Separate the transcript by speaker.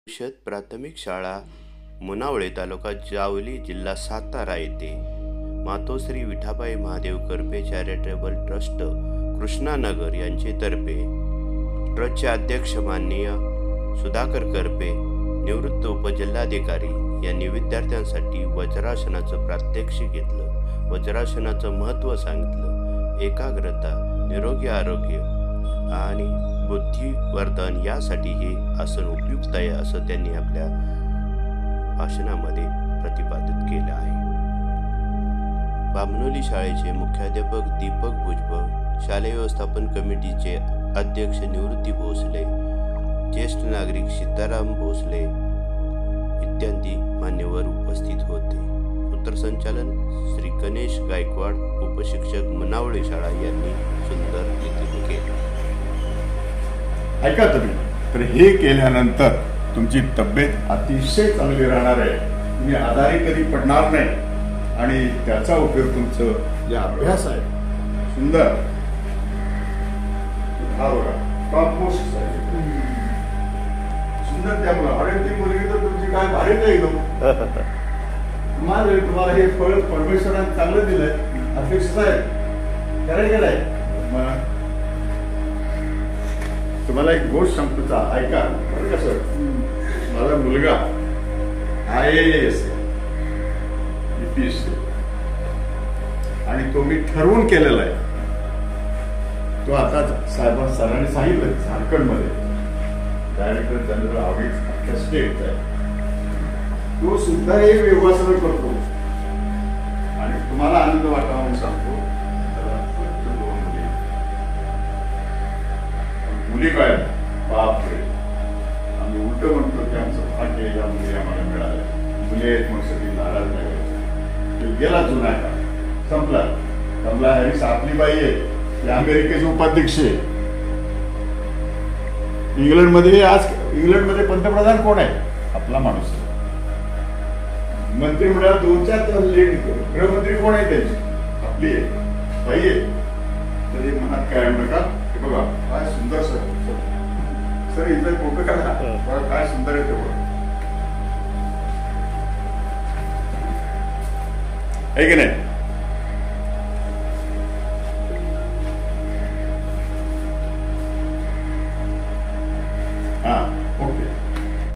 Speaker 1: परिषद प्राथमिक शाळा मुनावळे तालुका जावली जिल्हा सातारा येथे मातोश्री विठाबाई महादेव करपे चॅरिटेबल ट्रस्ट कृष्णानगर यांचे तर्फे ट्रस्टचे अध्यक्ष माननीय सुधाकर करपे निवृत्त उपजिल्हाधिकारी यांनी विद्यार्थ्यांसाठी वज्रासनाचं प्रात्यक्षिक घेतलं। वज्रासनाचं महत्त्व सांगितलं। एकाग्रता, निरोगी आरोग्य आणि बुद्धिवर्धन यासाठी हे आसन उपयुक्त आहे असं त्यांनी आपल्या भाषणामध्ये प्रतिपादित केलं आहे। बामनोली शाळेचे मुख्याध्यापक दीपक भुजबळ, शालेय व्यवस्थापन कमिटीचे अध्यक्ष निवृत्ती भोसले, ज्येष्ठ नागरिक सीताराम भोसले इत्यादी मान्यवर उपस्थित होते। सूत्रसंचालन श्री गणेश गायकवाड, उपशिक्षक मुनावळे शाळा यांनी सुंदर रीतीने केले।
Speaker 2: ऐका तर हे केल्यानंतर तुमची तब्येत अतिशय चांगली राहणार आहे। तुम्ही आजारी कधी पडणार नाही आणि त्याचा उपयोग तुमचं जे अभ्यास आहे सुंदर हा बघा टॉप मोस्ट आहे सुंदर। त्यामुळे अरे ती मुलगी तर तुमची काय भारी नाही एकदम तुम्हाला हे फळ परमेश्वराने चांगलं दिलंय अपेक्षित आहे करायचं आहे। तुम्हाला एक गोष्ट सांगतो ऐका बरं का सर, माझा मुलगा IAS UPSC आणि तो मी ठरवून केलेला आहे। तो आता सरांनी सांगितलं झारखंडमध्ये डायरेक्टर जनरल ऑडिट स्टेट आहे, तो सुद्धा हे योगासन करतो आणि तुम्हाला आनंद वाटावा म्हणून सांगतो। मुली काय बापरे आम्ही उलट म्हणतो की आमचं भाग्य या मुली आम्हाला मिळाल्या। मुली आहेत मग सगळी नाराज नाही गेला जुना का संपला। कमला हॅरिस आपली बाई आहे, ते अमेरिकेचे उपाध्यक्ष आहे। इंग्लंडमध्ये पंतप्रधान कोण आहे? आपला माणूस आहे। मंत्रिमंडळात 2-4 गृहमंत्री कोण आहे? त्यांची आपली आहे बाई आहे। तरी मनात काय नका की बघा काय सुंदर सर इथं फोटो काढा काय सुंदर आहे ते बघा आहे की नाही।